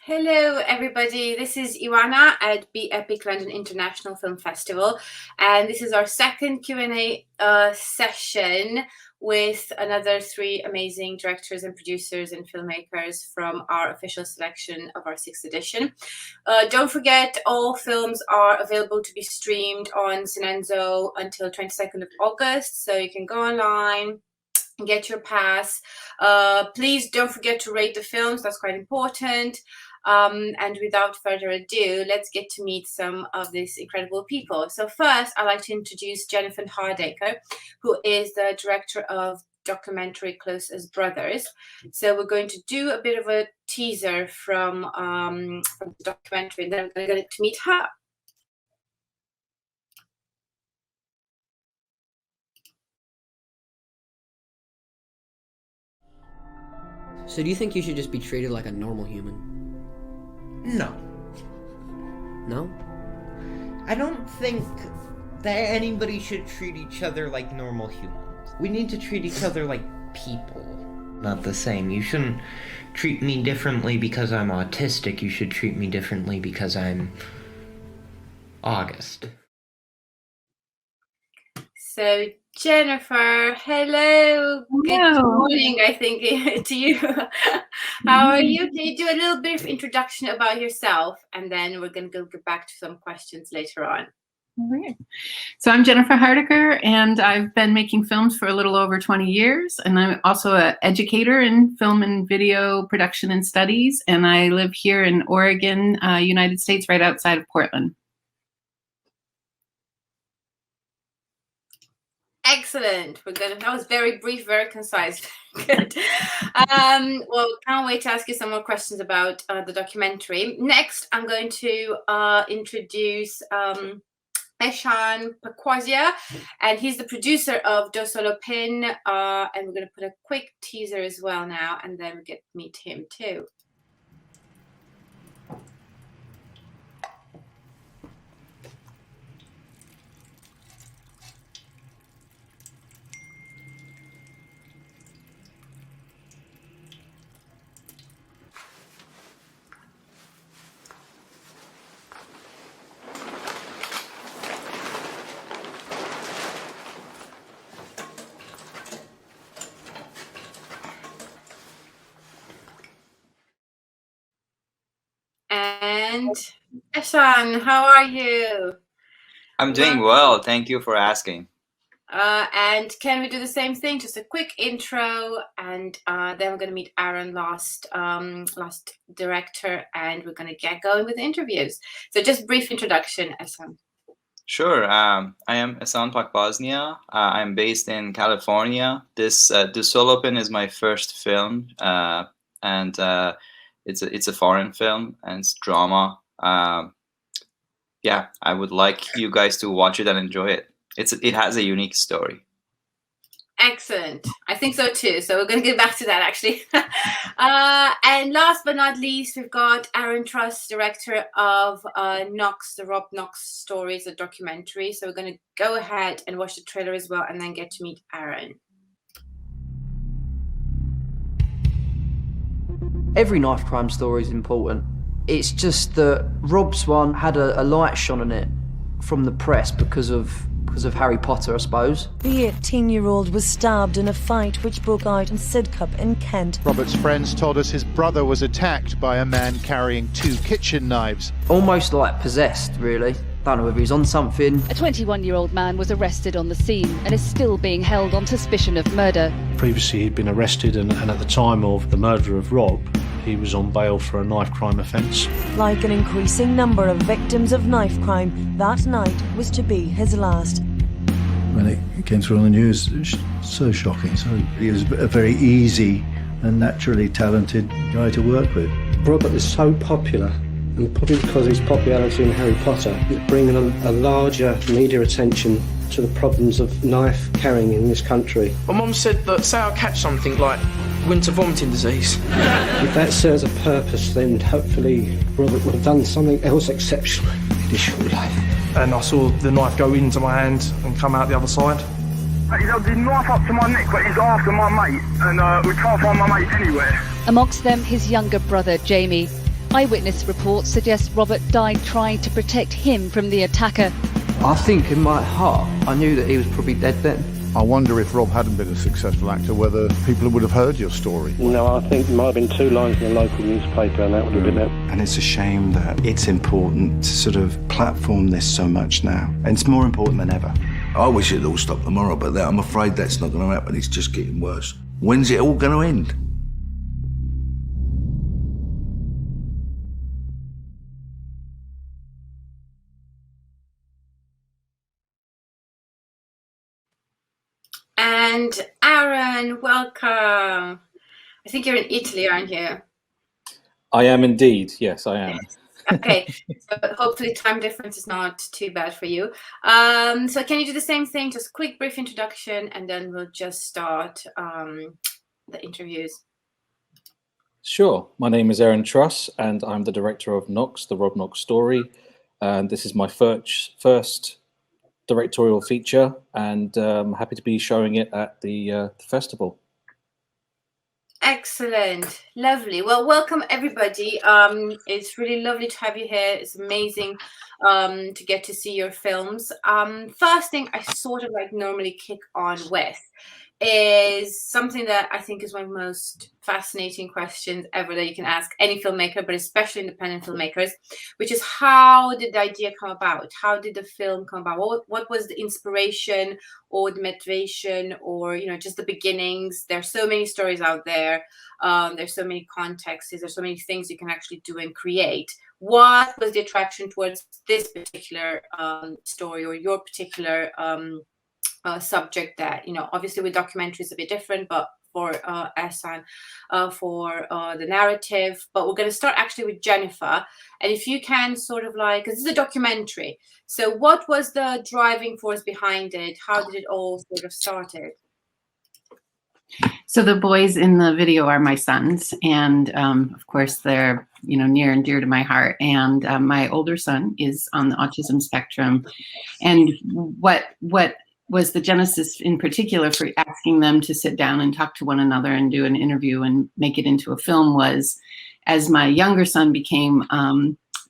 Hello everybody, this is Ioana at Epic London International Film Festival, and this is our second Q&A session with another 3 amazing directors and producers and filmmakers from our official selection of our 6th edition. Don't forget, all films are available to be streamed on Cinenzo until 22nd of August, so you can go online, get your pass. Please don't forget to rate the films, that's quite important. And without further ado, let's get to meet some of these incredible people. So first, I'd like to introduce Jennifer Hardacker, who is the director of documentary Close as Brothers. So we're going to do a bit of a teaser from the documentary, and then we're going to get to meet her. So do you think you should just be treated like a normal human? No. No? I don't think that anybody should treat each other like normal humans. We need to treat each other like people. Not the same. You shouldn't treat me differently because I'm autistic. You should treat me differently because I'm August. So Jennifer, hello. Good morning, I think, to you. How are you? Can you do a little bit of introduction about yourself, and then we're going to go back to some questions later on. All right. So I'm Jennifer Hardacker, and I've been making films for a little over 20 years, and I'm also an educator in film and video production and studies, and I live here in Oregon, United States, right outside of Portland. Excellent. That was very brief, very concise. Good. Well, can't wait to ask you some more questions about the documentary. Next, I'm going to introduce Ehsan Pakbaznia, and he's the producer of Do.Solo.Pin, and we're going to put a quick teaser as well now, and then we get to meet him too. And Ehsan, how are you? I'm doing well. Thank you for asking. And can we do the same thing? Just a quick intro, and then we're going to meet Aaron, last director, and we're going to get going with the interviews. So just brief introduction, Ehsan. Sure. I am Ehsan Pakbaznia. I'm based in California. This Do.Solo.Pin is my first film, and it's a foreign film, and it's drama. Yeah, I would like you guys to watch it and enjoy it. It has a unique story. Excellent. I think so too. So we're going to get back to that actually. And last but not least, we've got Aaron Truss, director of NOX, the Rob Knox stories, a documentary. So we're going to go ahead and watch the trailer as well, and then get to meet Aaron. Every knife crime story is important. It's just that Rob's one had a light shone on it from the press because of Harry Potter, I suppose. The 18-year-old was stabbed in a fight which broke out in Sidcup in Kent. Robert's friends told us his brother was attacked by a man carrying 2 kitchen knives. Almost like possessed, really. Don't know whether he's on something. A 21-year-old man was arrested on the scene and is still being held on suspicion of murder. Previously he'd been arrested and at the time of the murder of Rob, he was on bail for a knife crime offence. Like an increasing number of victims of knife crime, that night was to be his last. When it came through on the news, it was so shocking. So he was a very easy and naturally talented guy to work with. Robert is so popular, and probably because of his popularity in Harry Potter, he's bringing a larger media attention to the problems of knife carrying in this country. My mum said that, say I catch something like winter vomiting disease. If that serves a purpose, then hopefully Robert would have done something else exceptional in his short life. And I saw the knife go into my hand and come out the other side. He's had the knife up to my neck, but he's after my mate, and we can't find my mate anywhere. Amongst them, his younger brother, Jamie. Eyewitness reports suggest Robert died trying to protect him from the attacker. I think in my heart, I knew that he was probably dead then. I wonder if Rob hadn't been a successful actor, whether people would have heard your story. No, I think there might have been 2 lines in the local newspaper, and that would have been it. And it's a shame that it's important to sort of platform this so much now. And it's more important than ever. I wish it'd all stop tomorrow, but I'm afraid that's not going to happen. It's just getting worse. When's it all going to end? And Aaron, welcome. I think you're in Italy, aren't you? I am indeed. Yes, I am. Yes. Okay, so hopefully time difference is not too bad for you. So can you do the same thing, just quick brief introduction, and then we'll just start the interviews. Sure. My name is Aaron Truss, and I'm the director of Knox, the Rob Knox story. And this is my first directorial feature, and I'm happy to be showing it at the festival. Excellent, lovely. Well, welcome everybody. It's really lovely to have you here. It's amazing to get to see your films. First thing I sort of like normally kick on with is something that I think is one of the most fascinating questions ever that you can ask any filmmaker, but especially independent filmmakers, which is how did the idea come about? How did the film come about? What was the inspiration or the motivation, or, you know, just the beginnings? There's so many stories out there. There's so many contexts. There's so many things you can actually do and create. What was the attraction towards this particular story, or your particular subject that, you know, obviously with documentaries a bit different, but for Ehsan, for the narrative. But we're going to start actually with Jennifer. And if you can sort of like, because this is a documentary, so what was the driving force behind it? How did it all sort of started? So the boys in the video are my sons, and of course they're, you know, near and dear to my heart. And my older son is on the autism spectrum, and what was the genesis in particular for asking them to sit down and talk to one another and do an interview and make it into a film was, as my younger son became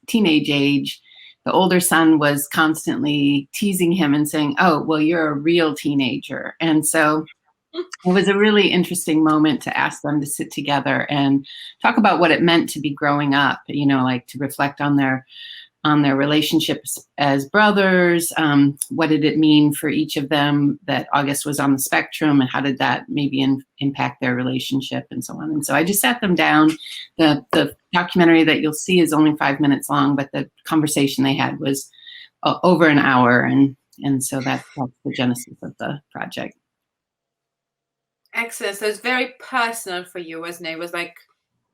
teenage age, the older son was constantly teasing him and saying, "Oh, well, you're a real teenager." And so it was a really interesting moment to ask them to sit together and talk about what it meant to be growing up, you know, like to reflect on their relationships as brothers. What did it mean for each of them that August was on the spectrum, and how did that maybe impact their relationship, and so on. And so I just sat them down. The documentary that you'll see is only 5 minutes long, but the conversation they had was over an hour. And so that's the genesis of the project. Excellent. So it's very personal for you, wasn't it? It was like,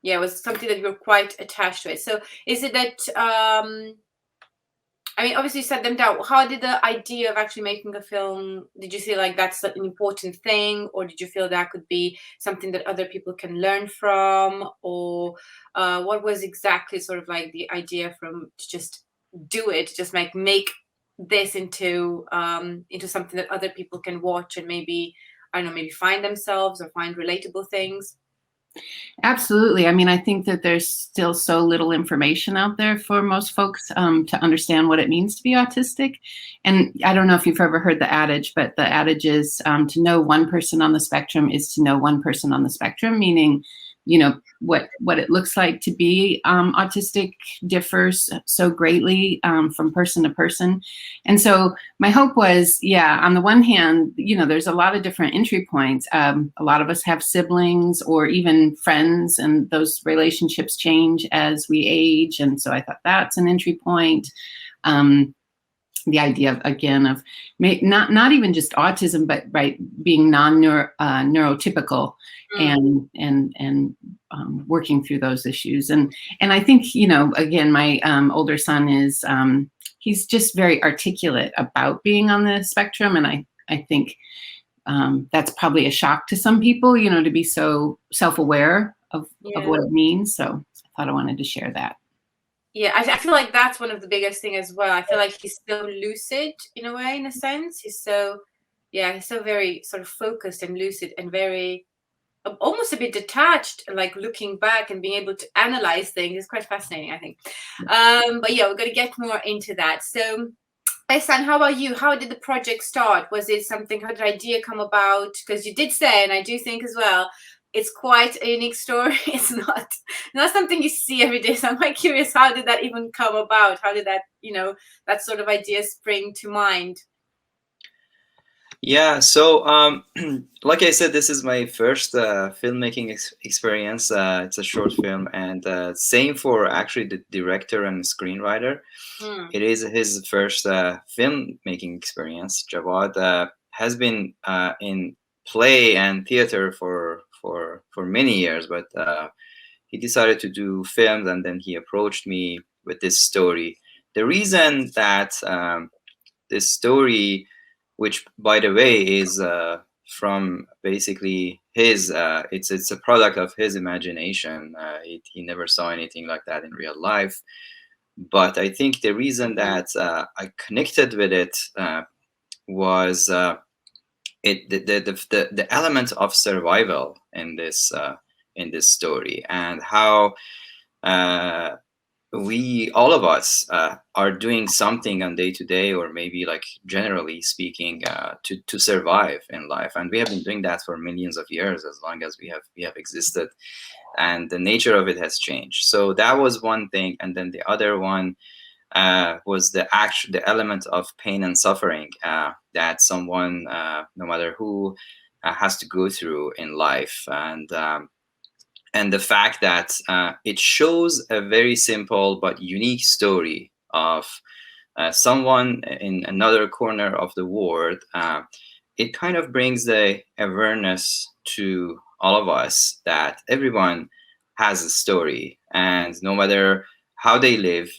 yeah, it was something that you were quite attached to it. So is it that, I mean, obviously you set them down. How did the idea of actually making a film, did you feel like that's an important thing, or did you feel that could be something that other people can learn from? Or what was exactly sort of like the idea from to just do it, just make this into something that other people can watch and maybe, I don't know, maybe find themselves or find relatable things? Absolutely. I mean, I think that there's still so little information out there for most folks to understand what it means to be autistic. And I don't know if you've ever heard the adage, but the adage is to know one person on the spectrum is to know one person on the spectrum, meaning, you know, what it looks like to be autistic differs so greatly from person to person. And so my hope was, yeah, on the one hand, you know, there's a lot of different entry points. A lot of us have siblings or even friends, and those relationships change as we age. And so I thought that's an entry point. the idea of, again, of not even just autism, but being neurotypical and working through those issues. And I think, again, my older son is he's just very articulate about being on the spectrum, and I think that's probably a shock to some people, to be so self-aware of what it means. So I thought I wanted to share that. Yeah, I feel like that's one of the biggest thing as well. I feel like he's so lucid in a way, in a sense. He's so very sort of focused and lucid and very, almost a bit detached, like looking back and being able to analyze things. It's quite fascinating, I think. But yeah, we're going to get more into that. So, Ehsan, how about you? How did the project start? Was it something, how did the idea come about? Because you did say, and I do think as well, it's quite a unique story. It's not something you see every day. So I'm quite curious, how did that even come about? How did that, that sort of idea spring to mind? Yeah, so like I said, this is my first filmmaking experience. It's a short film, and same for actually the director and screenwriter. It is his first filmmaking experience. Jawad has been in play and theater for many years, but he decided to do films, and then he approached me with this story. The reason that this story, which by the way is from basically his, it's a product of his imagination. He never saw anything like that in real life. But I think the reason that I connected with it was the element of survival in this story, and how we, all of us, are doing something on day to day, or maybe like generally speaking, to survive in life. And we have been doing that for millions of years, as long as we have existed, and the nature of it has changed. So that was one thing, and then the other one was the element of pain and suffering that someone, no matter who, has to go through in life, and the fact that it shows a very simple but unique story of someone in another corner of the world. It kind of brings the awareness to all of us that everyone has a story, and no matter how they live,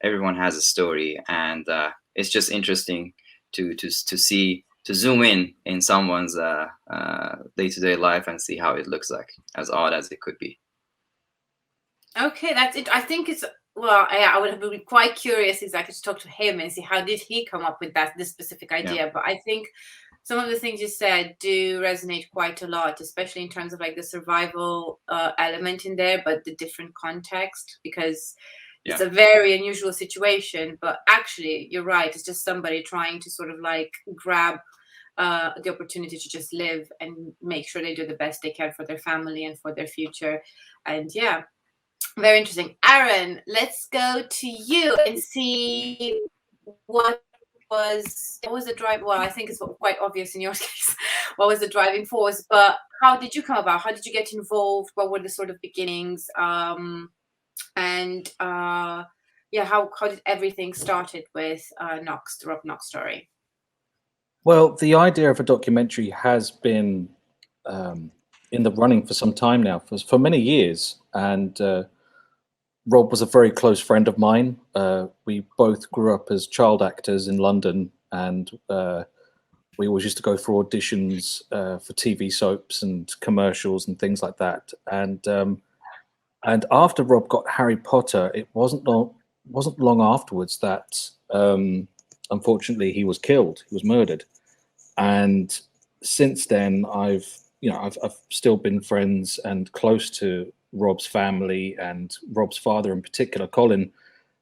everyone has a story, and it's just interesting to see, to zoom in someone's day-to-day life and see how it looks like, as odd as it could be. Okay, that's it. I think it's, well, I would have been quite curious exactly to talk to him and see how did he come up with this specific idea. Yeah. But I think some of the things you said do resonate quite a lot, especially in terms of like the survival element in there, but the different context, because it's a very unusual situation. But actually, you're right. It's just somebody trying to sort of like grab the opportunity to just live and make sure they do the best they can for their family and for their future. And yeah, very interesting. Aaron, let's go to you and see what was the drive. Well, I think it's quite obvious in your case. What was the driving force? But how did you come about? How did you get involved? What were the sort of beginnings? And how did everything started with Knox, the Rob Knox story? Well, the idea of a documentary has been in the running for some time now, for many years, and Rob was a very close friend of mine. We both grew up as child actors in London, and we always used to go for auditions for TV soaps and commercials and things like that. And after Rob got Harry Potter, it wasn't long afterwards that unfortunately he was killed. He was murdered. And since then, I've still been friends and close to Rob's family, and Rob's father in particular, Colin,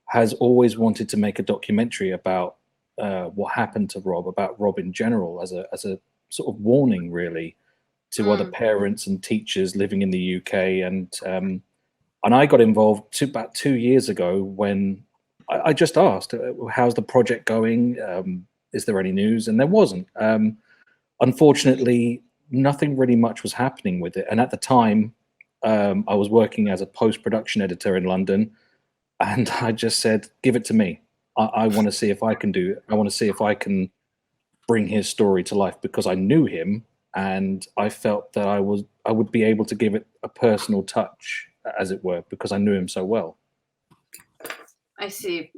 has always wanted to make a documentary about what happened to Rob, about Rob in general, as a sort of warning, really, to other parents and teachers living in the UK. And I got involved about 2 years ago when I just asked, how's the project going? Is there any news? And there wasn't. Unfortunately, nothing really much was happening with it. And at the time, I was working as a post-production editor in London, and I just said, give it to me. I want to see if I can do it. I want to see if I can bring his story to life, because I knew him and I felt that I would be able to give it a personal touch, as it were, because I knew him so well. I see.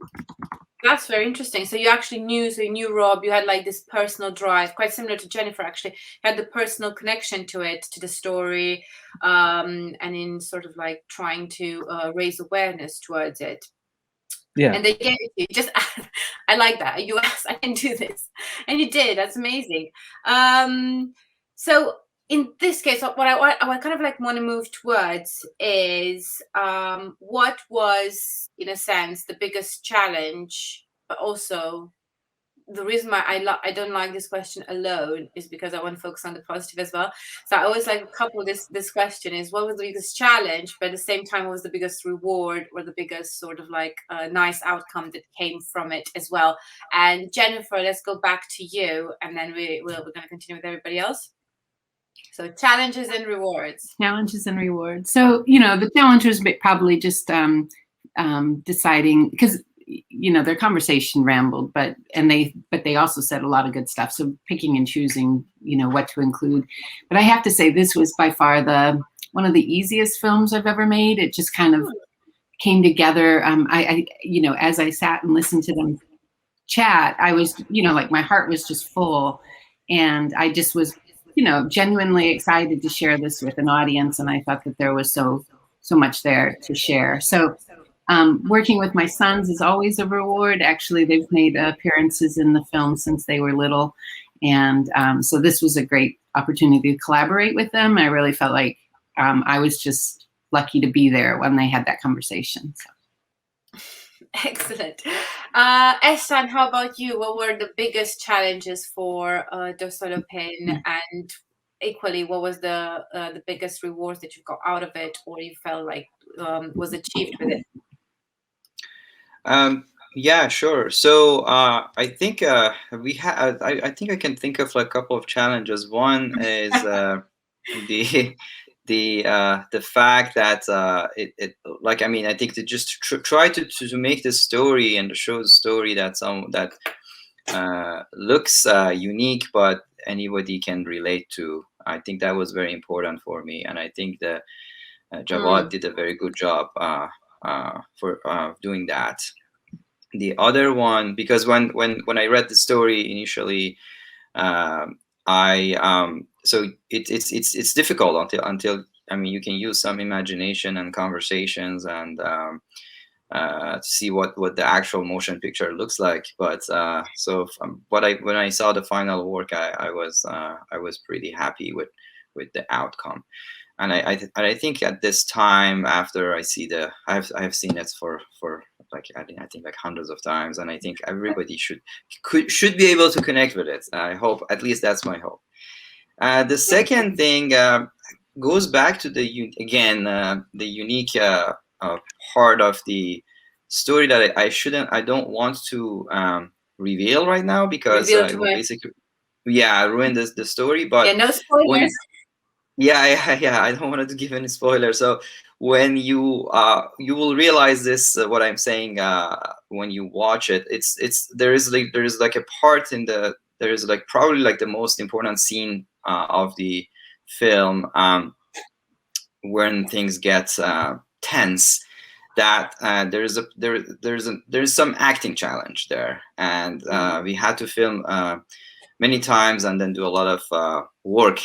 That's very interesting. So you actually knew, so you knew Rob, you had like this personal drive, quite similar to Jennifer actually, you had the personal connection to it, to the story, and in sort of like trying to raise awareness towards it. Yeah. And they gave it to you. Just, I like that. You asked, I can do this. And you did. That's amazing. So in this case, what I kind of like want to move towards is what was, in a sense, the biggest challenge, but also the reason why I don't like this question alone is because I want to focus on the positive as well. So I always like couple this question is, what was the biggest challenge, but at the same time, what was the biggest reward or the biggest sort of like nice outcome that came from it as well? And Jennifer, let's go back to you, and then we're going to continue with everybody else. So challenges and rewards. Challenges and rewards. So, you know, the challenge was probably just deciding, because, you know, their conversation rambled, but they also said a lot of good stuff. So picking and choosing, you know, what to include. But I have to say, this was by far one of the easiest films I've ever made. It just kind of came together. I you know, as I sat and listened to them chat, I was, you know, like my heart was just full, and I just was, you know, genuinely excited to share this with an audience. And I thought that there was so much there to share. So working with my sons is always a reward. Actually, they've made appearances in the film since they were little. And so this was a great opportunity to collaborate with them. I really felt like I was just lucky to be there when they had that conversation. So. Excellent. Ehsan, how about you? What were the biggest challenges for Do.Solo.Pin, and equally, what was the biggest rewards that you got out of it, or you felt like was achieved with it? Yeah, sure. So I think we had. I think I can think of like a couple of challenges. One is the fact that it like, I mean, I think to just try to make this story and to show the story that looks unique, but anybody can relate to. I think that was very important for me, and I think that Jawad did a very good job for doing that. The other one, because when I read the story initially, so it's difficult until I mean, you can use some imagination and conversations and to see what the actual motion picture looks like. But so when I saw the final work, I was pretty happy with the outcome. And I think at this time, after I see I've seen it for like I think like hundreds of times, and I think everybody should be able to connect with it. I hope, at least that's my hope. The second thing goes back to the unique part of the story that I don't want to reveal right now, because it will basically ruin the story. But no spoilers. Yeah, I don't want to give any spoiler. So when you will realize this, what I'm saying, when you watch it, there is like a part there is like probably like the most important scene of the film, when things get tense, that there's some acting challenge there, and we had to film many times and then do a lot of work,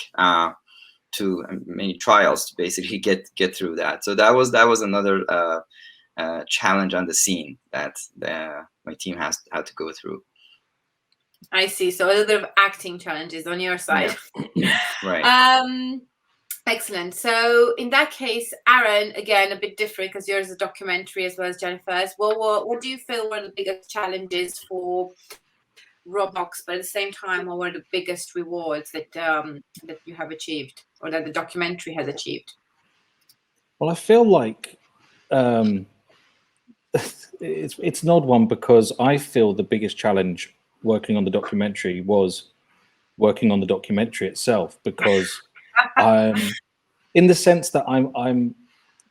to many trials to basically get through that. So that was another challenge on the scene that my team had to go through. I see. So a little bit of acting challenges on your side. Yeah. Right. Excellent. So in that case, Aaron, again, a bit different because yours is a documentary as well as Jennifer's. Well, what do you feel were the biggest challenges for Rob Knox, but at the same time, what were the biggest rewards that that you have achieved, or that the documentary has achieved? Well, I feel like it's an odd one, because I feel the biggest challenge working on the documentary was working on the documentary itself, because in the sense that I'm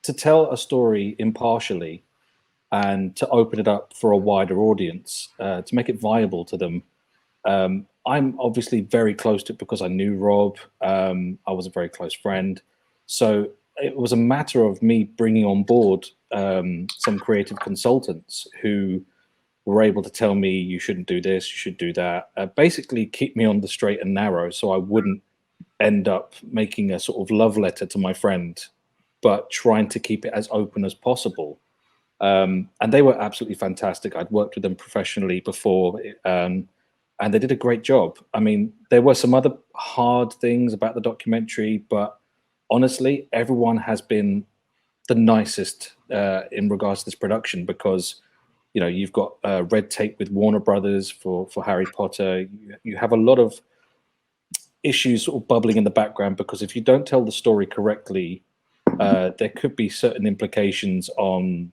to tell a story impartially, and to open it up for a wider audience, to make it viable to them. I'm obviously very close to it because I knew Rob. I was a very close friend. So it was a matter of me bringing on board some creative consultants who were able to tell me, you shouldn't do this, you should do that. Basically keep me on the straight and narrow so I wouldn't end up making a sort of love letter to my friend, but trying to keep it as open as possible. And they were absolutely fantastic. I'd worked with them professionally before, and they did a great job. I mean, there were some other hard things about the documentary, but honestly, everyone has been the nicest in regards to this production, because you know, you've got red tape with Warner Brothers for Harry Potter. You have a lot of issues sort of bubbling in the background, because if you don't tell the story correctly, there could be certain implications on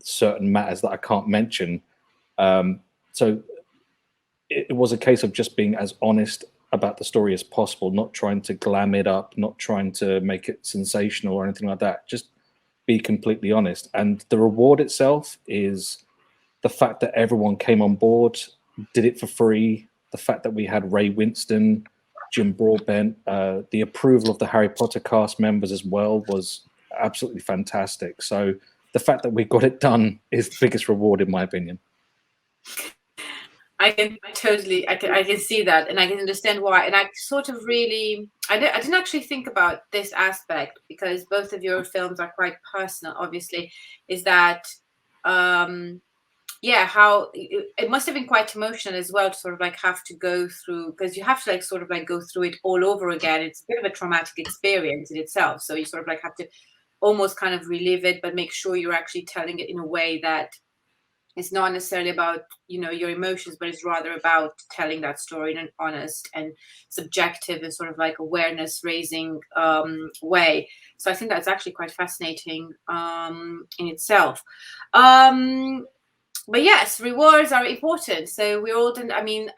certain matters that I can't mention. So it was a case of just being as honest about the story as possible, not trying to glam it up, not trying to make it sensational or anything like that. Just be completely honest. And the reward itself is the fact that everyone came on board, did it for free. The fact that we had Ray Winston, Jim Broadbent, the approval of the Harry Potter cast members as well was absolutely fantastic. So the fact that we got it done is the biggest reward, in my opinion. I can see that, and I can understand why. And I sort of really, I didn't actually think about this aspect, because both of your films are quite personal, obviously, is that, yeah, how it must have been quite emotional as well to sort of like have to go through, because you have to like sort of like go through it all over again. It's a bit of a traumatic experience in itself. So you sort of like have to almost kind of relive it, but make sure you're actually telling it in a way that it's not necessarily about, you know, your emotions, but it's rather about telling that story in an honest and subjective and sort of like awareness raising way. So I think that's actually quite fascinating in itself. But yes, rewards are important. So we're all, I mean,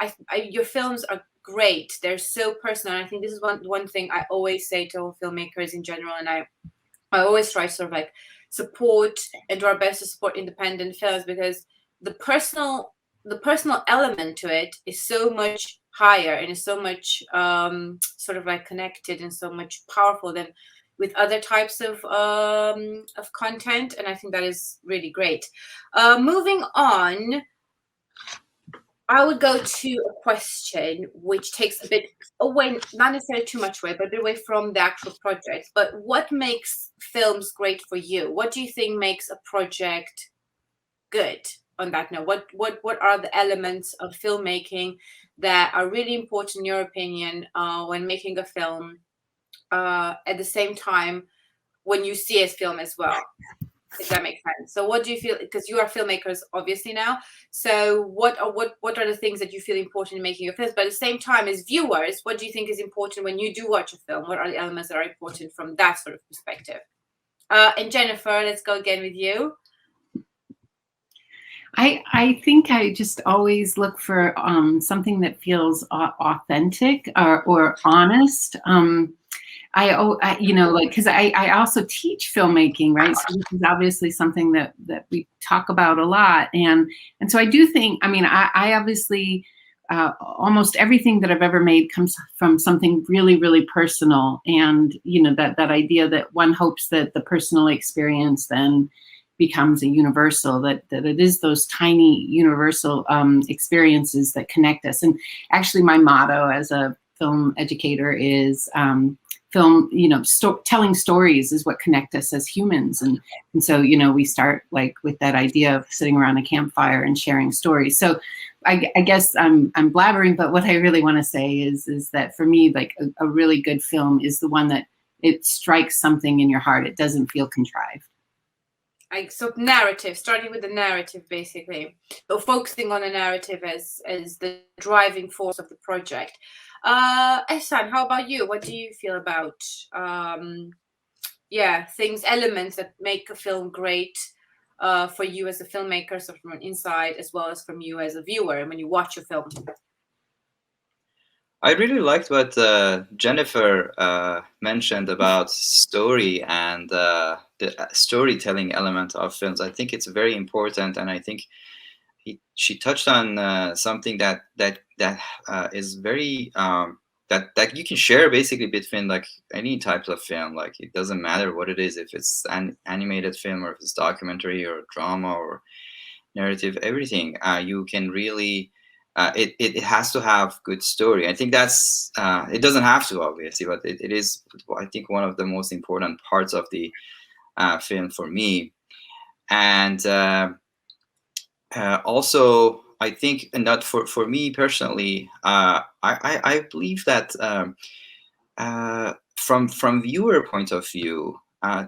your films are great. They're so personal. And I think this is one thing I always say to all filmmakers in general, and I always try to sort of like support and do our best to support independent films, because the personal element to it is so much higher and is so much sort of like connected and so much powerful than with other types of content. And I think that is really great. Moving on, I would go to a question which takes a bit away, not necessarily too much away, but a bit away from the actual project. But what makes films great for you? What do you think makes a project good? On that note, what are the elements of filmmaking that are really important in your opinion when making a film? At the same time, when you see a film as well, if that makes sense. So what do you feel, because you are filmmakers obviously now, so what are the things that you feel important in making your films? But at the same time, as viewers, what do you think is important when you do watch a film? What are the elements that are important from that sort of perspective? And Jennifer, let's go again with you. I think I just always look for something that feels authentic or honest. I you know, like, because I also teach filmmaking, right? So this is obviously something that we talk about a lot, and so I do think, I mean, I obviously almost everything that I've ever made comes from something really, really personal, and you know, that idea that one hopes that the personal experience then becomes a universal, that it is those tiny universal experiences that connect us. And actually my motto as a film educator is film, you know, telling stories is what connect us as humans. And so, you know, we start like with that idea of sitting around a campfire and sharing stories. So I guess I'm blabbering, but what I really want to say is that for me, like a really good film is the one that it strikes something in your heart. It doesn't feel contrived. So narrative, starting with the narrative, basically, or focusing on a narrative as the driving force of the project. Ehsan, how about you? What do you feel about elements that make a film great for you as a filmmaker, so from an inside as well as from you as a viewer when you watch a film? I really liked what Jennifer mentioned about story and the storytelling element of films. I think it's very important, and I think she touched on something that is very that you can share basically between like any types of film. Like it doesn't matter what it is, if it's an animated film or if it's documentary or drama or narrative, everything. You can really it has to have good story. I think that's it doesn't have to, obviously, but it is, I think, one of the most important parts of the film for me. And also, I think, and not for me personally, I believe that from viewer point of view,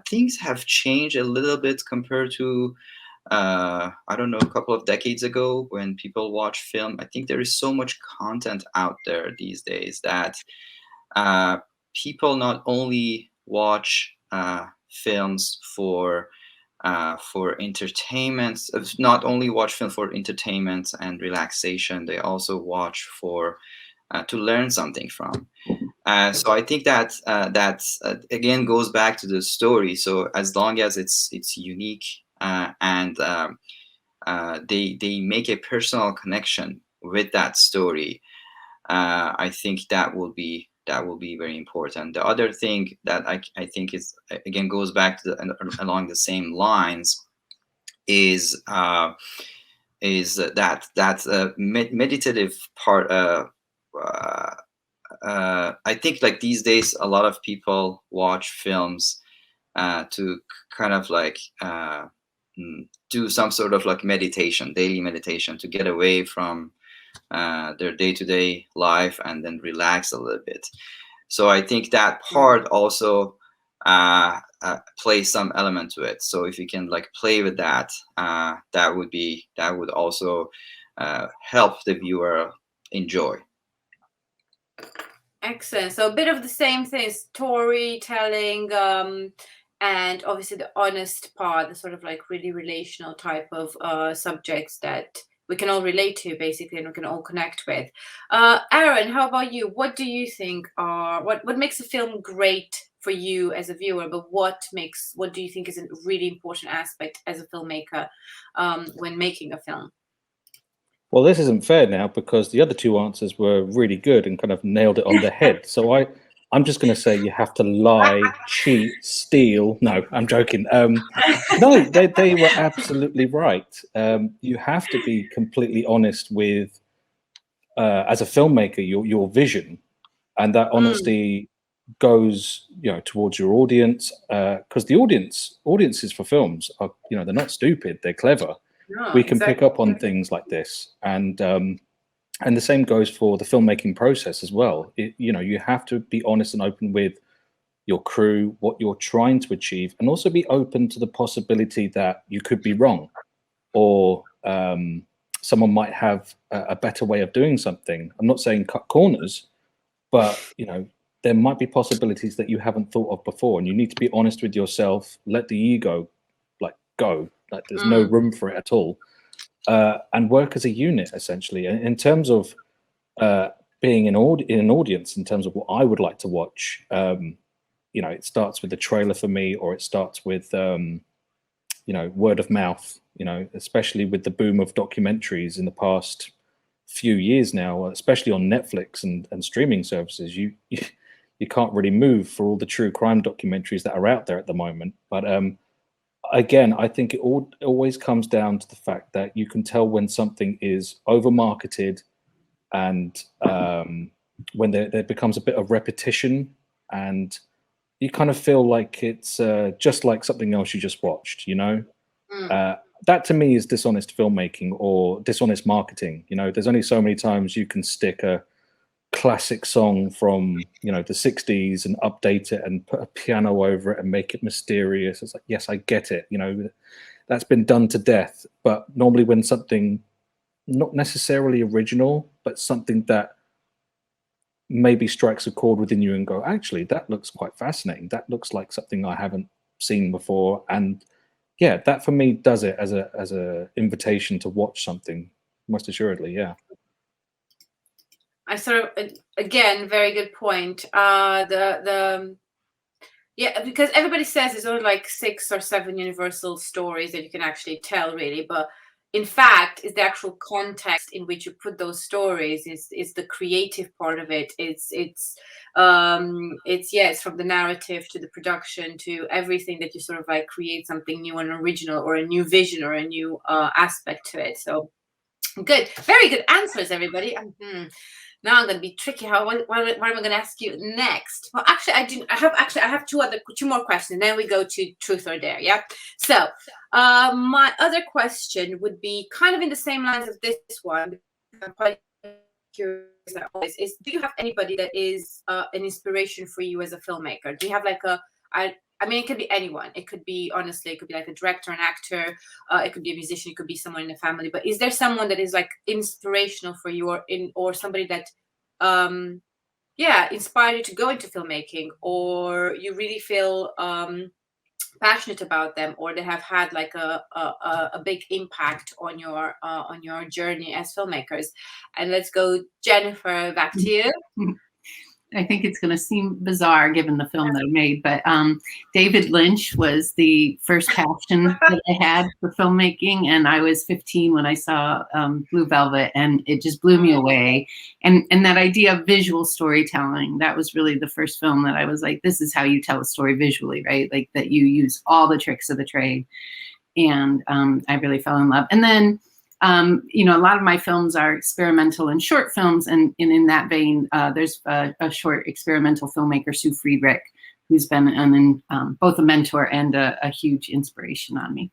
things have changed a little bit compared to I don't know, a couple of decades ago when people watch film. I think there is so much content out there these days that people not only watch films for entertainment, not only watch film for entertainment and relaxation, they also watch for to learn something from. So I think that again goes back to the story. So as long as it's unique and they make a personal connection with that story, I think that will be very important. The other thing that I think is, again, goes back to along the same lines is that meditative part. I think like these days a lot of people watch films to kind of like do some sort of like meditation, daily meditation, to get away from their day-to-day life and then relax a little bit. So I think that part also plays some element to it. So if you can like play with that, that would also help the viewer enjoy. Excellent. So a bit of the same thing, storytelling, and obviously the honest part, the sort of like really relational type of subjects that we can all relate to, basically, and we can all connect with. Aaron, how about you? What do you think what makes a film great for you as a viewer, but what do you think is a really important aspect as a filmmaker when making a film? Well, this isn't fair now because the other two answers were really good and kind of nailed it on the head. So I'm just going to say you have to lie, cheat, steal. No, I'm joking. No, they were absolutely right. You have to be completely honest with, as a filmmaker, your vision, and that honesty goes, towards your audience, because the audiences for films are, they're not stupid, they're clever. No, We can exactly. pick up on things like this, and the same goes for the filmmaking process as well. You have to be honest and open with your crew, what you're trying to achieve, and also be open to the possibility that you could be wrong, or someone might have a better way of doing something. I'm not saying cut corners, but there might be possibilities that you haven't thought of before, and you need to be honest with yourself. Let the ego go. Like there's no room for it at all, and work as a unit, essentially. And in terms of being in an audience, in terms of what I would like to watch, it starts with the trailer for me, or it starts with word of mouth. Especially with the boom of documentaries in the past few years now, especially on Netflix and streaming services, you can't really move for all the true crime documentaries that are out there at the moment. But again, I think it always comes down to the fact that you can tell when something is over marketed, and when there becomes a bit of repetition, and you kind of feel like it's just like something else you just watched. That to me is dishonest filmmaking or dishonest marketing. There's only so many times you can stick a classic song from the 60s and update it and put a piano over it and make it mysterious. It's like, yes, I get it, that's been done to death. But normally when something not necessarily original, but something that maybe strikes a chord within you and go, actually, that looks quite fascinating, that looks like something I haven't seen before, and yeah, that for me does it as a invitation to watch something, most assuredly. Yeah. I sort of, again, very good point. Yeah, because everybody says there's only like 6 or 7 universal stories that you can actually tell, really. But in fact, is the actual context in which you put those stories is the creative part of it. It's from the narrative to the production to everything that you sort of like create something new and original, or a new vision, or a new aspect to it. So good, very good answers, everybody. Now I'm going to be tricky. What am I going to ask you next? Well, actually, I have two more questions. And then we go to truth or dare. Yeah. So, my other question would be kind of in the same lines of this one. I'm quite curious always is: do you have anybody that is an inspiration for you as a filmmaker? Do you have like I mean, it could be anyone. It could be, honestly, it could be like a director, an actor. It could be a musician. It could be someone in the family. But is there someone that is like inspirational for you, or somebody that, inspired you to go into filmmaking, or you really feel passionate about them, or they have had like a big impact on your journey as filmmakers? And let's go, Jennifer, back to you. I think it's going to seem bizarre given the film that I made, but David Lynch was the first passion that I had for filmmaking, and I was 15 when I saw Blue Velvet, and it just blew me away. And that idea of visual storytelling, that was really the first film that I was like, this is how you tell a story visually, right? Like that you use all the tricks of the trade. And I really fell in love. And then a lot of my films are experimental and short films, and in that vein, there's a short experimental filmmaker, Sue Friedrich, who's been both a mentor and a huge inspiration on me.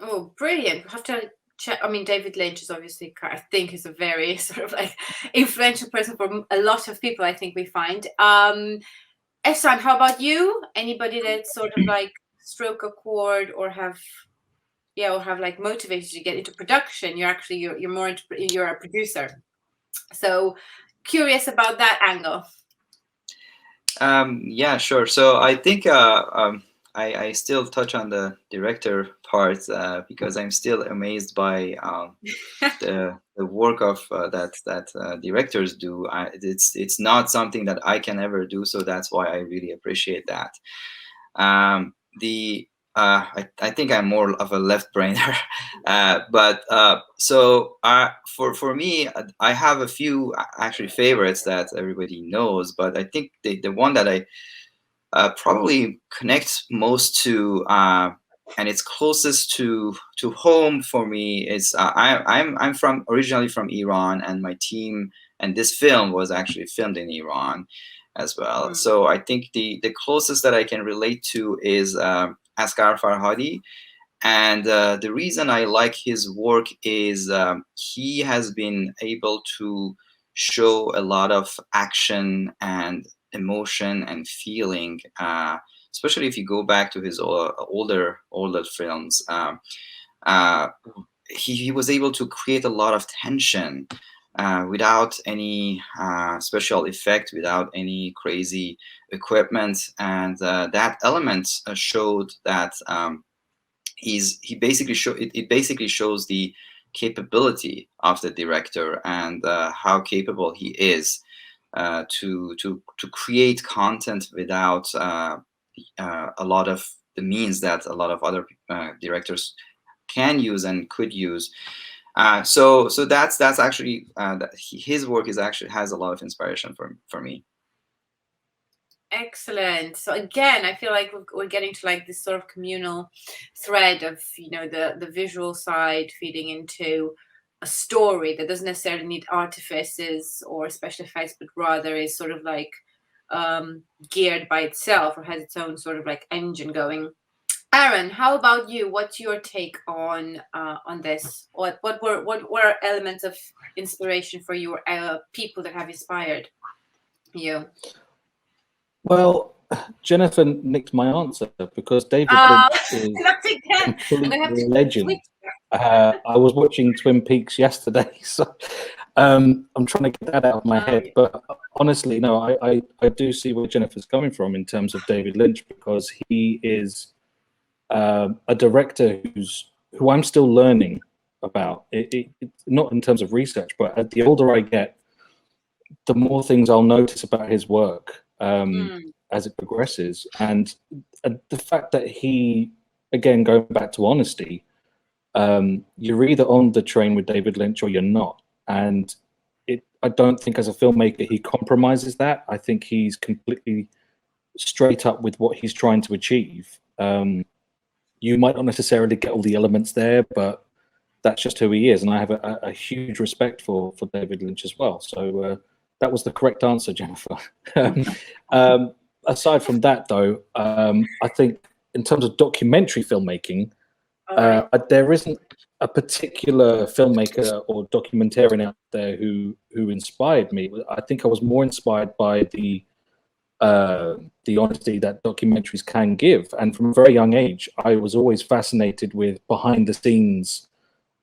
Oh, brilliant! I have to check. I mean, David Lynch is obviously, I think, is a very sort of like influential person for a lot of people, I think we find. Ehsan, how about you? Anybody that sort of like struck a chord or have like motivated you to get into production? You're a producer, so curious about that angle. Yeah, sure. So I think I still touch on the director part because I'm still amazed by the work of that directors do. It's not something that I can ever do, so that's why I really appreciate that. I think I'm more of a left brainer, for me, I have a few actually favorites that everybody knows, but I think the one that I probably connect most to and it's closest to home for me is I'm originally from Iran, and my team and this film was actually filmed in Iran as well. So I think the closest that I can relate to is Asghar Farhadi, and the reason I like his work is he has been able to show a lot of action and emotion and feeling, especially if you go back to his older films. He was able to create a lot of tension without any special effect, without any crazy equipment, and that element showed that it basically shows the capability of the director and how capable he is to create content without a lot of the means that a lot of other directors can use and could use. So that's actually his work has a lot of inspiration for me. Excellent. So again, I feel like we're getting to like this sort of communal thread of the visual side feeding into a story that doesn't necessarily need artifices or special effects, but rather is sort of like geared by itself or has its own sort of like engine going. Aaron, how about you? What's your take on this? What were elements of inspiration for you, or people that have inspired you? Well, Jennifer nicked my answer because David Lynch is a complete legend. I was watching Twin Peaks yesterday, so I'm trying to get that out of my head. But honestly, no, I do see where Jennifer's coming from in terms of David Lynch, because he is a director who I'm still learning about. Not in terms of research, but the older I get, the more things I'll notice about his work as it progresses. And the fact that he, again, going back to honesty, you're either on the train with David Lynch or you're not. And I don't think as a filmmaker he compromises that. I think he's completely straight up with what he's trying to achieve. You might not necessarily get all the elements there, but that's just who he is. And I have a huge respect for David Lynch as well. So that was the correct answer, Jennifer. Aside from that, though, I think in terms of documentary filmmaking, there isn't a particular filmmaker or documentarian out there who inspired me. I think I was more inspired by the honesty that documentaries can give. And from a very young age, I was always fascinated with behind the scenes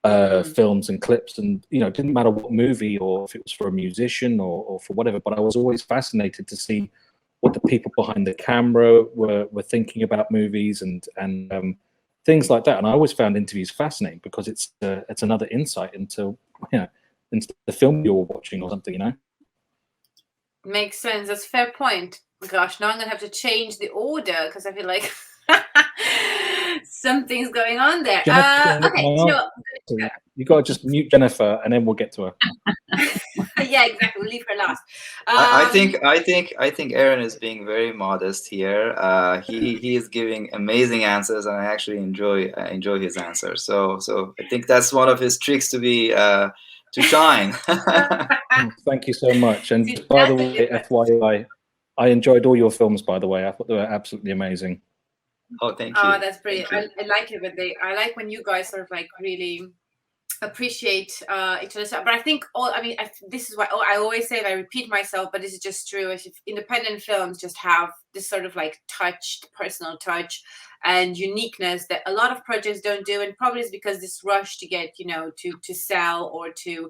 films and clips, and it didn't matter what movie or if it was for a musician or for whatever, but I was always fascinated to see what the people behind the camera were thinking about movies and things like that. And I always found interviews fascinating because it's another insight into into the film you're watching or something. Makes sense. That's a fair point. Gosh, now I'm gonna have to change the order because I feel like something's going on there. Okay, you got to just mute Jennifer, and then we'll get to her. Yeah, exactly. We'll leave her last. I think Aaron is being very modest here. He is giving amazing answers, and I actually enjoy his answers. So I think that's one of his tricks to shine. Thank you so much. And by the way, FYI, I enjoyed all your films. By the way, I thought they were absolutely amazing. Oh, thank you. Oh, that's brilliant. I like it I like when you guys sort of like really appreciate each other. But I think this is why I always say, and I repeat myself, but this is just true. If independent films just have this sort of like personal touch and uniqueness that a lot of projects don't do, and probably it's because this rush to get to sell or to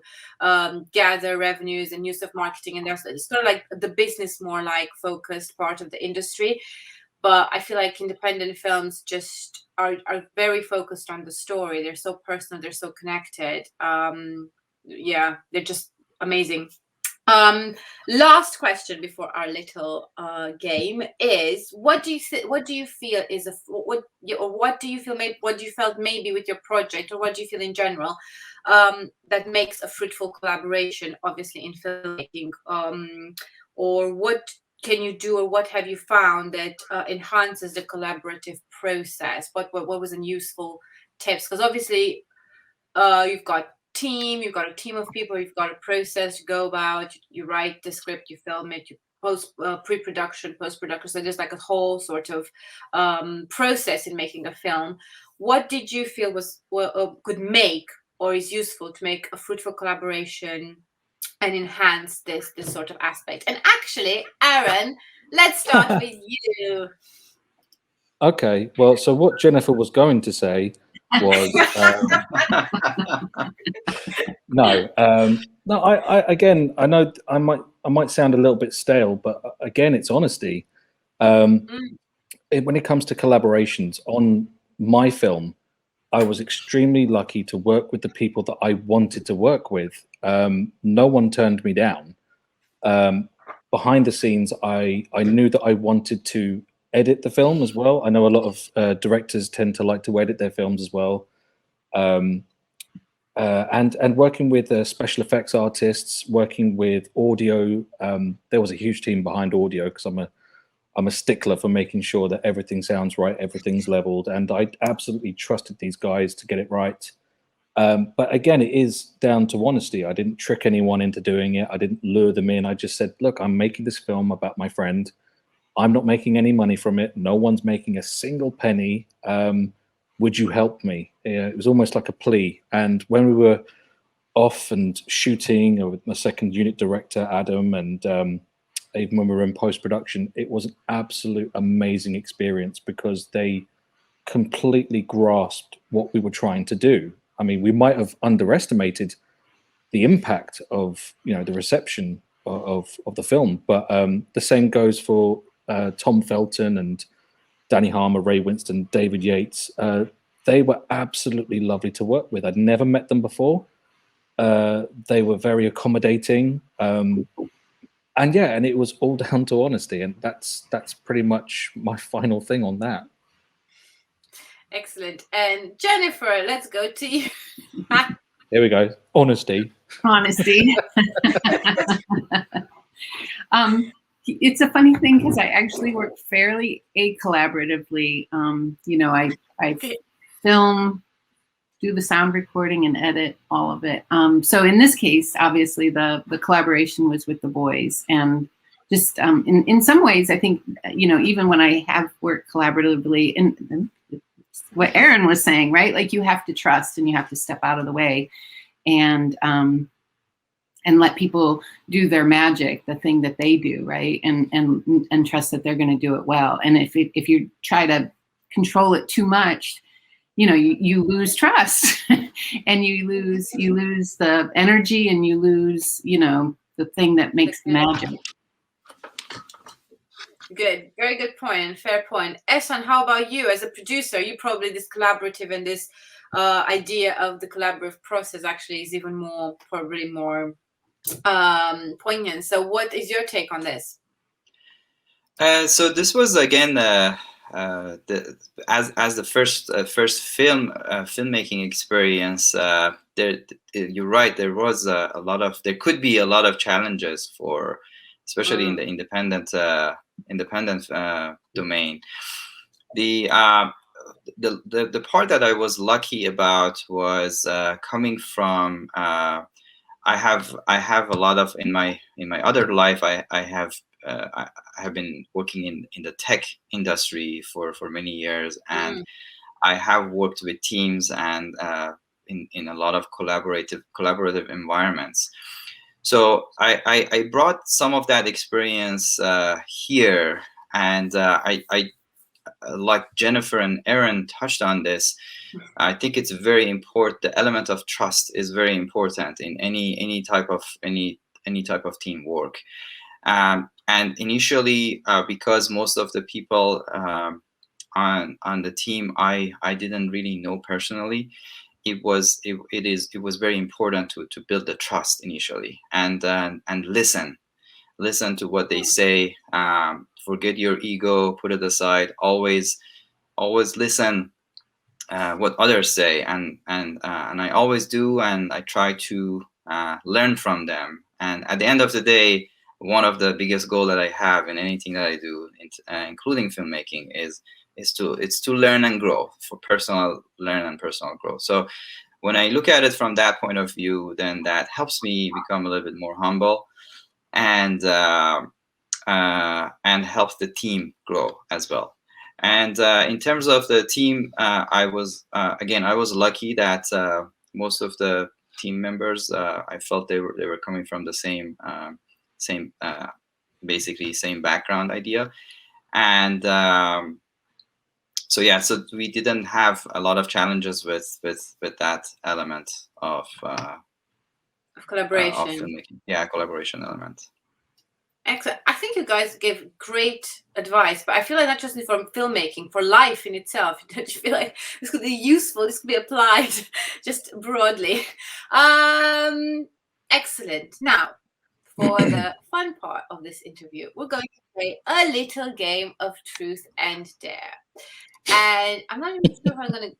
gather revenues and use of marketing, and there's it's sort of like the business more like focused part of the industry. But I feel like independent films just are very focused on the story. They're so personal. They're so connected. Yeah, they're just amazing. Last question before our little game is: what do you feel is what do you felt maybe with your project, or what do you feel in general that makes a fruitful collaboration, obviously in filmmaking, or what can you do, or what have you found that enhances the collaborative process? What was some useful tips? Because obviously you've got a team of people, you've got a process to go about. You write the script, you film it, you pre-production, post-production. So there's like a whole sort of process in making a film. What did you feel could make or is useful to make a fruitful collaboration and enhance this sort of aspect? And actually, Aaron, let's start with you. Okay, well, so what Jennifer was going to say was no. Again, I know I might sound a little bit stale, but again, it's honesty. When it comes to collaborations on my film, I was extremely lucky to work with the people that I wanted to work with. No one turned me down. Behind the scenes, I knew that I wanted to edit the film as well. I know a lot of directors tend to like to edit their films as well. And working with special effects artists, working with audio. There was a huge team behind audio because I'm a stickler for making sure that everything sounds right, everything's leveled, and I absolutely trusted these guys to get it right. But again, it is down to honesty. I didn't trick anyone into doing it. I didn't lure them in. I just said, look, I'm making this film about my friend. I'm not making any money from it. No one's making a single penny. Would you help me? It was almost like a plea. And when we were off and shooting with my second unit director, Adam, and even when we were in post-production, it was an absolute amazing experience because they completely grasped what we were trying to do. I mean, we might have underestimated the impact of the reception of the film, but the same goes for Tom Felton and Danny Harmer, Ray Winston, David Yates. they were absolutely lovely to work with. I'd never met them before. They were very accommodating. And yeah, and it was all down to honesty, and that's pretty much my final thing on that. Excellent. And Jennifer, let's go to you. There we go. Honesty. Honesty. It's a funny thing because I actually work fairly collaboratively. You know, I film, do the sound recording, and edit all of it. So in this case, obviously the collaboration was with the boys, and just in some ways, I think, you know, even when I have worked collaboratively, and what Aaron was saying, right? Like, you have to trust and you have to step out of the way and let people do their magic, the thing that they do, right? And trust that they're going to do it well. And if you try to control it too much, you know, you lose trust and you lose the energy, and you lose, you know, the thing that makes the magic. Good, very good point, fair point. Ehsan, how about you as a producer? You probably this collaborative and this idea of the collaborative process actually is even more, probably more poignant. So what is your take on this? So this was again as the first filmmaking experience. You're right. There was there could be a lot of challenges for, especially in the independent domain. The part that I was lucky about was coming from. I have a lot of in my other life. I have been working in the tech industry for many years, and I have worked with teams and in a lot of collaborative environments. So I brought some of that experience here, and I like Jennifer and Aaron touched on this. I think it's very important. The element of trust is very important in any type of teamwork. And initially, because most of the people on the team I didn't really know personally, it was very important to build the trust initially, and listen to what they say. Forget your ego, put it aside. Always listen what others say, and I always do, and I try to learn from them. And at the end of the day, one of the biggest goals that I have in anything that I do, including filmmaking, is to learn and grow, for personal growth. So when I look at it from that point of view, then that helps me become a little bit more humble, and helps the team grow as well. And in terms of the team, I was lucky that most of the team members, I felt they were coming from the same basically same background idea. And so yeah, so we didn't have a lot of challenges with that element of collaboration. Of filmmaking. Yeah, collaboration element. Excellent. I think you guys give great advice, but I feel like not just from filmmaking, for life in itself. Don't you feel like this could be useful? This could be applied just broadly. Excellent. Now, for the fun part of this interview, we're going to play a little game of truth and dare. And I'm not even sure if I'm going to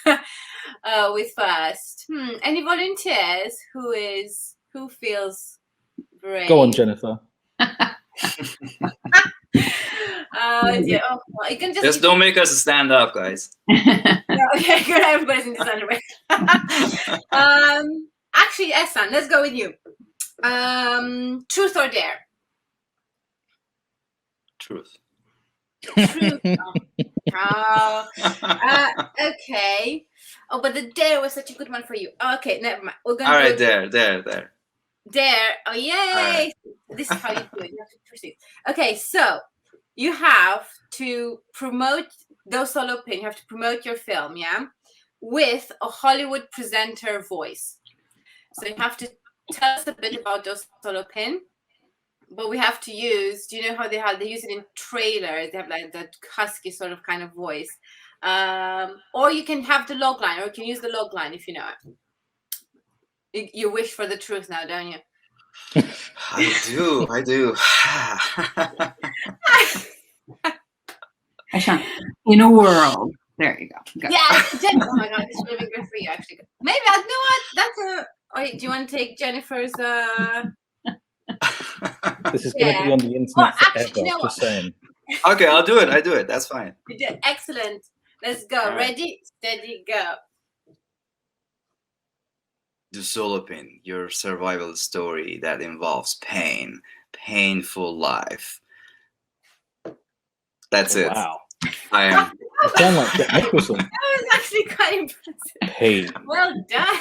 go with first. Any volunteers? Who feels brave? Go on, Jennifer. Yeah. Oh, well, you can just don't make us stand up, guys. Okay, good. Everybody's in this anyway. Actually, Ehsan, let's go with you. Truth or dare? Truth. Truth. Okay. Oh, but the dare was such a good one for you. Okay, never mind. We're gonna. All right, dare. Dare. Oh, yay! Right. This is how you do it. You have to proceed. Okay, so you have to promote Do.Solo.Pin. You have to promote your film, yeah, with a Hollywood presenter voice. So you have to tell us a bit about Do.Solo.Pin, but we have to use. Do you know how they use it in trailers? They have like that husky sort of kind of voice. Or you can have the log line, or you can use the log line if you know it. You wish for the truth now, don't you? I do. Ehsan, in a world. There you go. Yeah, oh my god, this is really good for you, actually. Maybe I know what. That's a. Oh, do you want to take Jennifer's? This is going to be on the internet forever. You know Just saying. Okay, I'll do it. That's fine. You did excellent. Let's go. All right. Ready, steady, go. Dusolopin, your survival story that involves pain, painful life. That's it. Wow. I am. You sound like Jack Nicholson. That was actually quite impressive. Pain. Well done.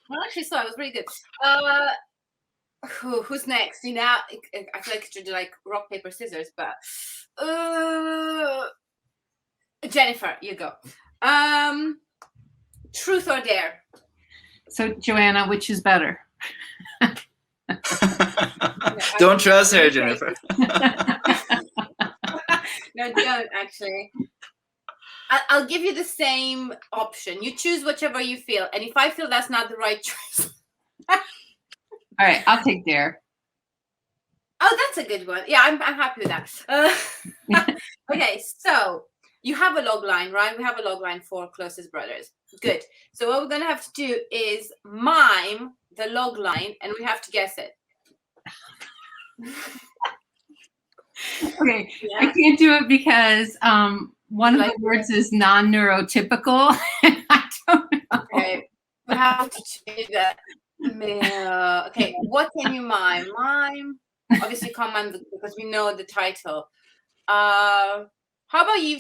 Well, actually, so it was really good. Who's next? You know, I feel like it should do like rock, paper, scissors, but Jennifer, you go. Truth or dare? So, Joanna, which is better? Don't trust her, Jennifer. No, don't actually. I'll give you the same option. You choose whichever you feel, and if I feel that's not the right choice. All right, I'll take dare. Oh, that's a good one. Yeah, I'm happy with that. Okay, so you have a log line, right? We have a log line for Closest Brothers. Good. So what we're going to have to do is mime the log line, and we have to guess it. Okay, yeah. I can't do it because one of the words is non-neurotypical. I don't know. Okay, we have to change that. Okay, what can you mime? Mime. Obviously, you can't mime because we know the title. How about you?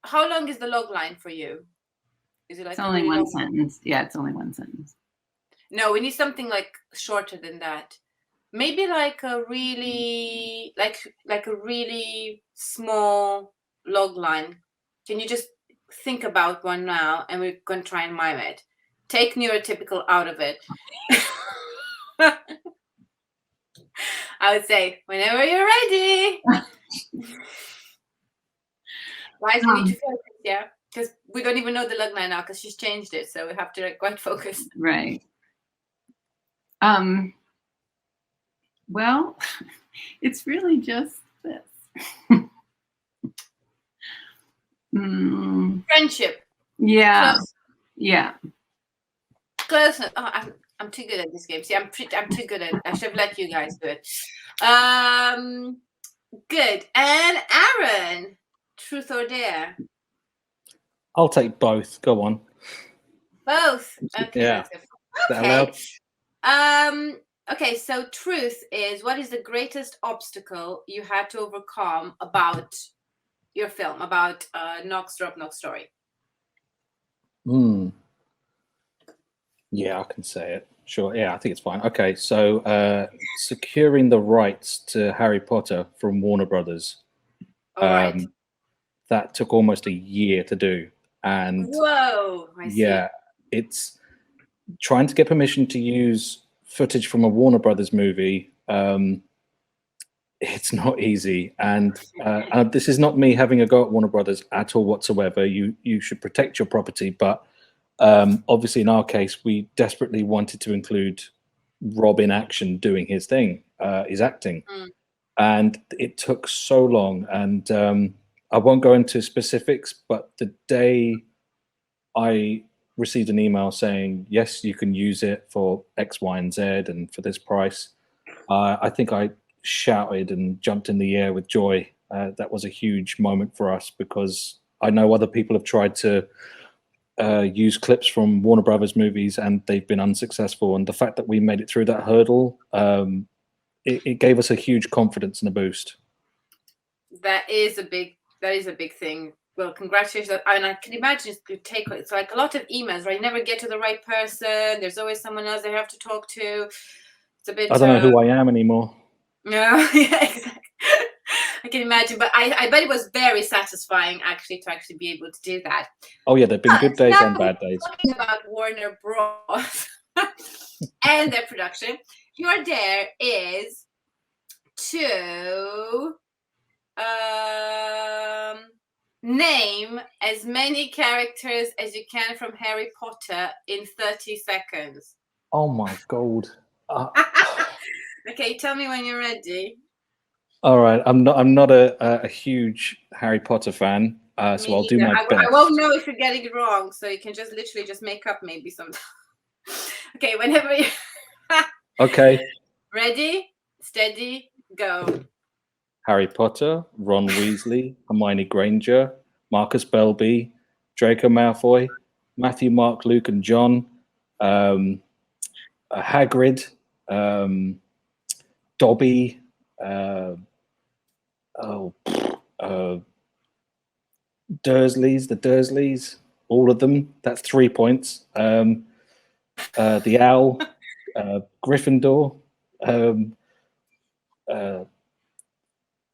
How long is the log line for you? Is it like it's only one sentence? Yeah, it's only one sentence. No, we need something like shorter than that. Maybe like a really like a really small log line. Can you just think about one now, and we're going to try and mime it. Take neurotypical out of it. I would say whenever you're ready. Guys, we need to focus, yeah, because we don't even know the log line now because she's changed it, so we have to like quite focus. Right. Well, it's really just this. Friendship. Yeah. Close. Yeah. Close. Oh, I'm too good at this game. See, I'm too good at it. I should have let you guys do it. Good. And Aaron, truth or dare? I'll take both. Go on. Both. Okay. Yeah. Okay. Is that allowed? Okay, so truth is, what is the greatest obstacle you had to overcome about your film, about Knox story? Yeah, I can say it. Sure. Yeah, I think it's fine. Okay, so securing the rights to Harry Potter from Warner Brothers. Right. That took almost a year to do. And whoa, I see. Yeah, it's trying to get permission to use footage from a Warner Brothers movie. It's not easy, and this is not me having a go at Warner Brothers at all whatsoever. You should protect your property, but obviously in our case, we desperately wanted to include Rob in action doing his thing, his acting, and it took so long. And I won't go into specifics, but the day I received an email saying, yes, you can use it for X, Y, and Z and for this price, I think I shouted and jumped in the air with joy. That was a huge moment for us because I know other people have tried to use clips from Warner Brothers movies and they've been unsuccessful. And the fact that we made it through that hurdle, it gave us a huge confidence and a boost. That is a big thing. Well, congratulations. And I can imagine it's like a lot of emails, right? You never get to the right person. There's always someone else they have to talk to. It's a bit. I don't know who I am anymore. No, yeah, exactly. I can imagine, but I bet it was very satisfying actually to actually be able to do that. Oh yeah, there've been good days and bad days. Talking about Warner Bros. And their production, your dare is to Name as many characters as you can from Harry Potter in 30 seconds. Oh my god. Okay, tell me when you're ready. All right, I'm not a huge Harry Potter fan, so I'll do my best. I won't know if you're getting it wrong, so you can just literally just make up maybe some. Okay, whenever you. Okay. Ready, steady, go. Harry Potter, Ron Weasley, Hermione Granger, Marcus Belby, Draco Malfoy, Matthew, Mark, Luke, and John, Hagrid, Dobby, Dursleys, all of them. That's 3 points. The Owl, Gryffindor,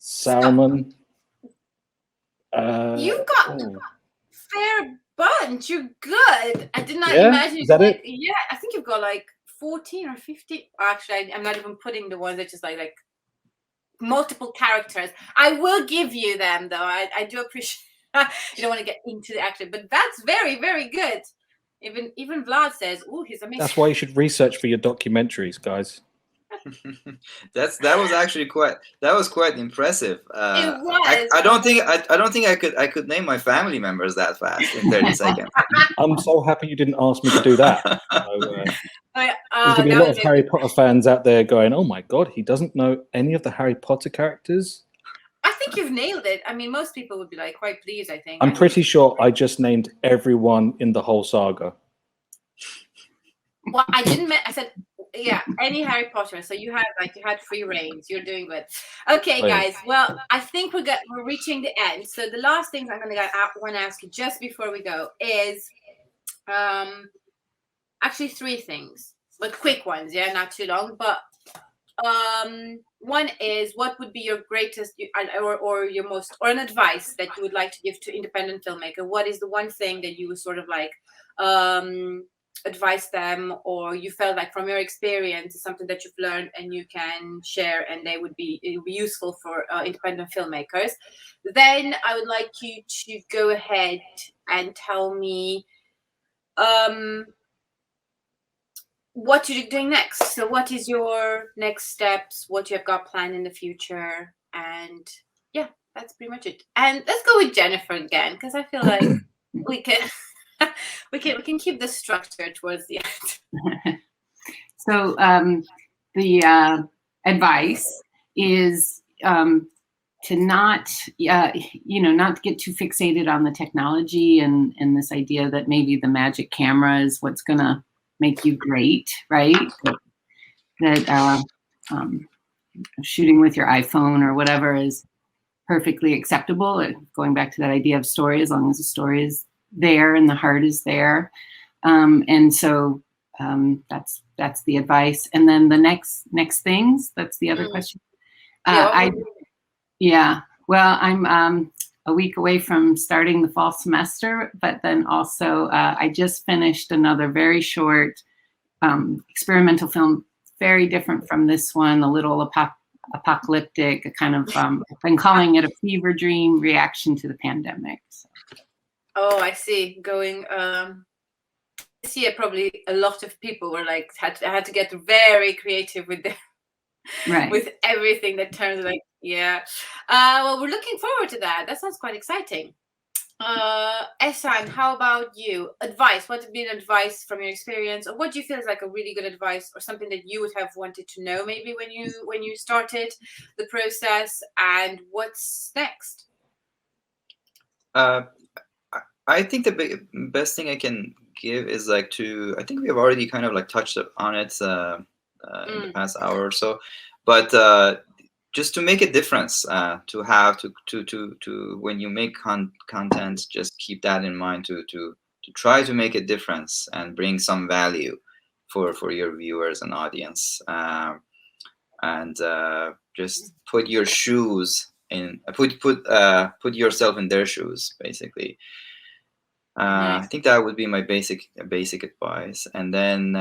Saruman. You've got fair bunch. You're good. I did not Yeah? imagine. Is that it? Yeah, I think you've got like 14 or 15. Actually, I'm not even putting the ones that just like multiple characters. I will give you them though. I do appreciate. You don't want to get into the action, but that's very, very good. Even Vlad says, "Oh, he's amazing." That's why you should research for your documentaries, guys. that was actually quite impressive. It was. I don't think I could name my family members that fast in 30 seconds. I'm so happy you didn't ask me to do that. So, there's going to be a lot of Harry Potter fans out there going, "Oh my god, he doesn't know any of the Harry Potter characters." I think you've nailed it. I mean, most people would be like quite pleased. I think. I'm pretty sure I just named everyone in the whole saga. Well, I didn't. I said, yeah, any Harry Potter. So you had free reigns. You're doing good. Okay, guys. Well, I think we're reaching the end. So the last thing I'm want to ask you just before we go is, actually 3 things, but quick ones. Yeah, not too long. But one is, what would be your greatest or your most, or an advice that you would like to give to independent filmmaker? What is the one thing that you would sort of like advise them, or you felt like from your experience is something that you've learned and you can share, and it would be useful for independent filmmakers? Then I would like you to go ahead and tell me what you're doing next. So what is your next steps, what you have got planned in the future? And yeah, that's pretty much it. And let's go with Jennifer again, because I feel like we can keep the structure towards the end. So the advice is to not not get too fixated on the technology and this idea that maybe the magic camera is what's gonna make you great, right? That shooting with your iPhone or whatever is perfectly acceptable. Going back to that idea of story, as long as the story is there and the heart is there. And so that's the advice. And then the next things, that's the other question. Well, I'm a week away from starting the fall semester, but then also I just finished another very short experimental film, very different from this one, a little apocalyptic, a kind of, I've been calling it a fever dream reaction to the pandemic. So. Oh, I see. Going, this year probably a lot of people were like, had to get very creative with their, right, with everything that turns like, yeah. Well, we're looking forward to that. That sounds quite exciting. Ehsan, how about you? Advice. What would be an advice from your experience, or what do you feel is like a really good advice, or something that you would have wanted to know maybe when you started the process, and what's next? I think the best thing I can give is like I think we have already kind of like touched on it in the past hour or so, but just to make a difference, to have to when you make content, just keep that in mind, to try to make a difference and bring some value for your viewers and audience, and just put your shoes in, put yourself in their shoes, basically. Nice. I think that would be my basic advice. And then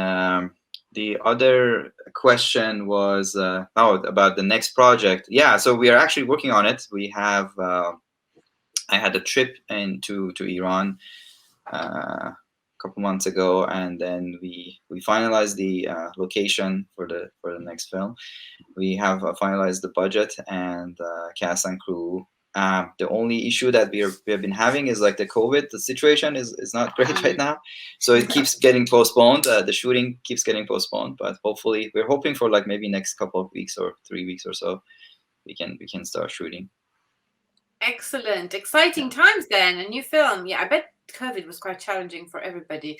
The other question was about the next project. Yeah, so we are actually working on it. We have I had a trip to Iran a couple months ago, and then we finalized the location for the next film. We have finalized the budget and cast and crew. The only issue that we have been having is like the COVID. The situation is not great right now, so it keeps getting postponed. The shooting keeps getting postponed, but hopefully we're hoping for like maybe next couple of weeks or 3 weeks or so we can start shooting. Excellent, exciting times then. A new film. Yeah, I bet COVID was quite challenging for everybody,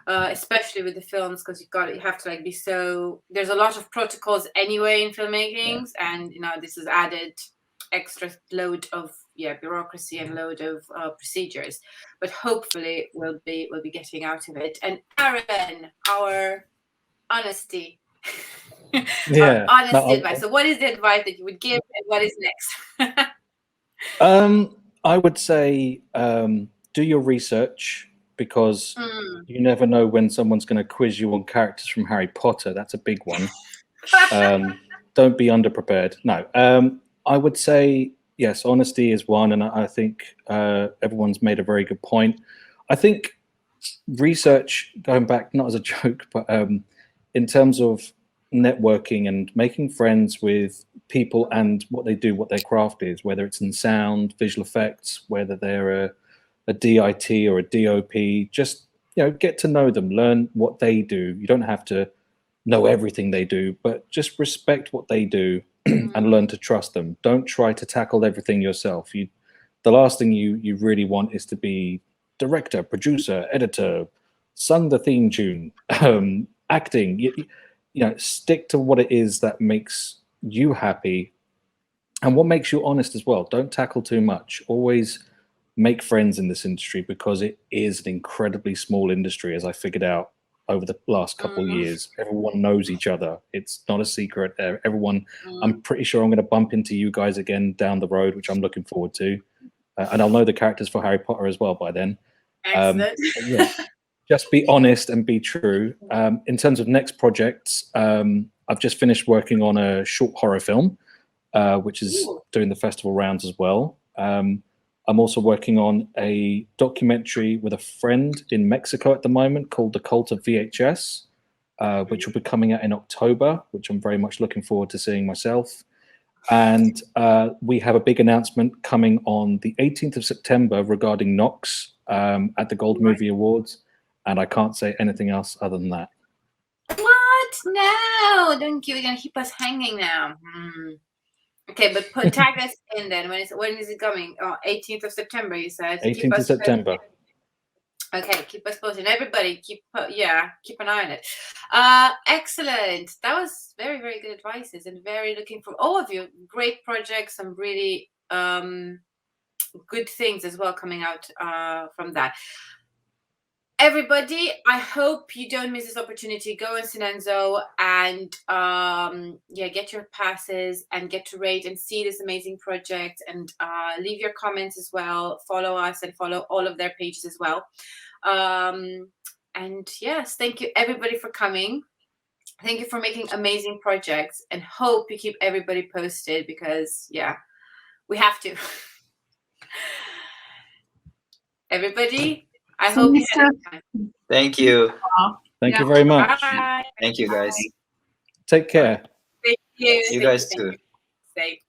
especially with the films, because you have to like be so. There's a lot of protocols anyway in filmmaking, and you know this is added extra load of bureaucracy and load of procedures. But hopefully we'll be getting out of it. And Aaron, our honesty. Yeah, our honesty advice. So what is the advice that you would give, and what is next? I would say do your research, because you never know when someone's going to quiz you on characters from Harry Potter. That's a big one. Don't be underprepared. No, I would say yes, honesty is one, and I think everyone's made a very good point. I think research, going back not as a joke, but in terms of networking and making friends with people and what they do, what their craft is, whether it's in sound, visual effects, whether they're a DIT or a DOP, just get to know them, learn what they do. You don't have to know everything they do, but just respect what they do and learn to trust them. Don't try to tackle everything yourself. The last thing you really want is to be director, producer, editor, sung the theme tune, acting. Stick to what it is that makes you happy and what makes you honest as well. Don't tackle too much. Always make friends in this industry, because it is an incredibly small industry, as I figured out over the last couple of years. Everyone knows each other. It's not a secret. Everyone, I'm pretty sure I'm going to bump into you guys again down the road, which I'm looking forward to. And I'll know the characters for Harry Potter as well by then. Excellent. Just be honest and be true. In terms of next projects, I've just finished working on a short horror film, which is doing the festival rounds as well. I'm also working on a documentary with a friend in Mexico at the moment called The Cult of VHS, which will be coming out in October, which I'm very much looking forward to seeing myself. And we have a big announcement coming on the 18th of September regarding NOX at the Gold Movie Awards. And I can't say anything else other than that. What? No, don't you? You're gonna keep us hanging now. Okay, but tag us in then. When is it coming? 18th of September, you said. 18th of September. Okay, keep us posted. Everybody, keep an eye on it. Excellent. That was very, very good advices, and very looking for all of you. Great projects, some really good things as well coming out from that. Everybody, I hope you don't miss this opportunity. Go on Cinenzo and get your passes and get to rate and see this amazing project, and leave your comments as well. Follow us and follow all of their pages as well. And yes, thank you everybody for coming. Thank you for making amazing projects, and hope you keep everybody posted, because we have to. Everybody, I hope you had a time. Thank you. Thank you very much. Bye. Thank you, guys. Take care. Thank you. You guys too. Safe.